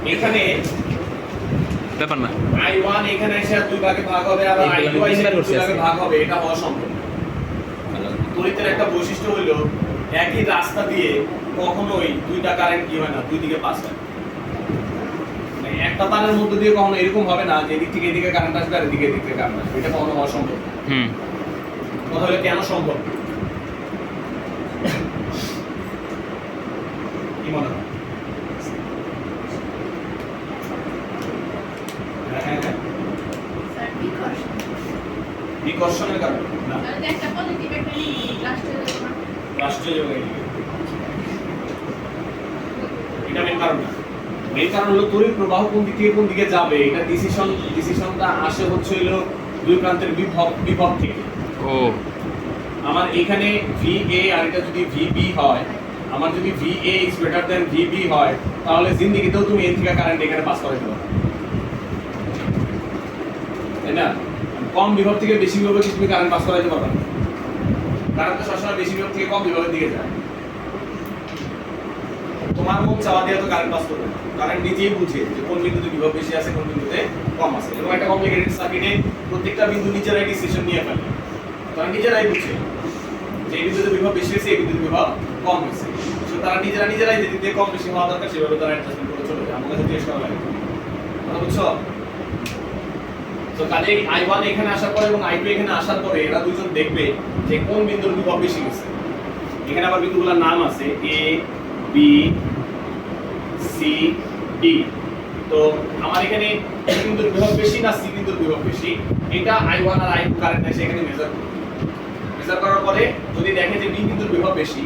এখানে ব্যাপার না, I1 এখানে এসে দুই ভাগে ভাগ হবে, আর I2 এসে দুই ভাগে ভাগ হবে, এটা হওয়া সম্ভব। তড়িতের একটা বৈশিষ্ট্য হলো একই রাস্তা দিয়ে কখনোই দুইটা কারেন্ট কি হয় না, দুই দিকে পাস হয়। মানে একটা তারের মধ্যে দিয়ে কখনো এরকম হবে না যে এদিক থেকে এদিকে কারেন্ট আসবে আর এদিক থেকে কারেন্ট আসবে, এটা কখনো হওয়া সম্ভব। কথা হলো কেন সম্ভব, কি মনে হয়? বিকর্ষণের কারণে না, একটা পজিটিভ একটা নেগেটিভ রাষ্ট্রীয় যোগ, এটা মেন কারণ না। মেন কারণ হলো তড়িৎ প্রবাহ কোন দিক থেকে কোন দিকে যাবে, এটা ডিসিশনটা আসে হচ্ছে হলো দুই প্রান্তের বিভব থেকে। ও আমার এখানে VA আর এটা যদি VB হয়, আমার যদি VA is greater than VB হয়, তাহলে জিন্দেগিতেও তুমি এর থেকে কারেন্ট এখানে পাস করাতে পারো, তাই না? কম বিভব থেকে বেশি বিভবে কি তুমি কারেন্ট পাস করাতে পারবে না? কারেন্ট তো সবসময় বেশি বিভব থেকে কম বিভবের দিকে যায়। তোমার মন চাওয়া দিয়ে তো কারেন্ট পাস করবে না, কারেন্ট নিজেই বুঝে যে কোন বিন্দুতে বিভব বেশি আছে, কোন বিন্দুতে কম আছে। এবং একটা কমপ্লিকেটেড সার্কিটে প্রত্যেকটা বিন্দু নিজেরাই ডিসিশন নিয়ে ফেলে, তারা নিজেরাই বুঝে যে এই বিন্দুতে বিভব বেশি হয়েছে, এই বিন্দুতে বিভব কম হয়েছে। তো তারা নিজেরাই যেদিক দিয়ে কম বেশি হওয়া দরকার সেভাবে তারা অ্যাডজাস্টমেন্ট করে চলে যায়। আমাদের জিজ্ঞেস করা লাগে, কথা বুঝছো? তো কাজেই I1 এখানে আসার পরে এবং I2 এখানে আসার পরে এরা দুইজন দেখবে যে কোন বিন্দুর বিভব বেশি হয়েছে। এখানে আবার বিন্দুগুলোর নাম আছে A, B, C, D। তো আমার এখানে A বিন্দুর বিভব বেশি না C বিন্দুর বিভব বেশি, এটা I1 আর I2 কারেন্ট এসে এখানে মেজার করবে। মেজার করার পরে যদি দেখে যে B বিন্দুর বিভব বেশি,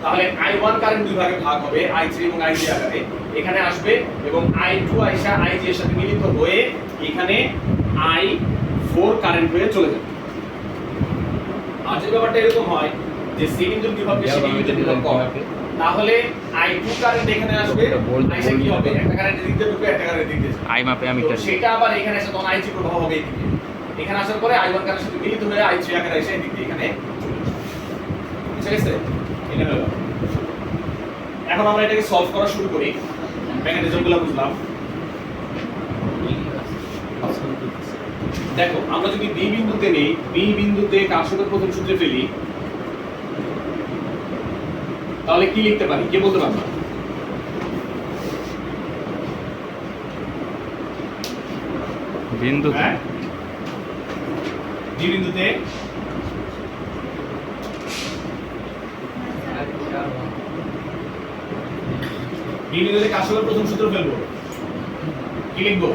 তাহলে I1 কারেন্ট দুই ভাগে ভাগ হবে, I3 এবং I3 আকারে এখানে আসবে, এবং I2 আইসা I3 এর সাথে মিলিত হয়ে এখানে I4 কারেন্ট হয়ে চলে যাবে। আর যদি ব্যাপারটা এরকম হয় যে C বিন্দুর বিভব বেশি, B বিন্দুর বিভব কম, তাহলে I2 কারেন্ট এখানে আসবে, আইসা কি হবে, একটা কারেন্ট এদিক দিয়ে ঢুকবে, একটা কারেন্ট এদিক দিয়ে যাবে। আই মাপে আমি তো সেটা আবার এখানে এসে তখন I3 প্রবাহ হবে এদিকে, এখানে আসার পরে I1 কারেন্টের সাথে মিলিত হয়ে I3 আকারে এসে এদিক দিয়ে এখানে চলে যাবে। ঠিক আছে, এটা হলো। এখন আমরা এটাকে সলভ করা শুরু করি, মেকানিজমগুলো বুঝলাম। দেখো আমরা যদি B বিন্দুতে নেই, B বিন্দুতে কার্শফের প্রথম সূত্রে ফেলি, তাহলে কি লিখতে পারি, কে বলতে পারবে? বিন্দু B বিন্দুতে কার্শফের প্রথম সূত্র ফেলবো, কি লিখবো?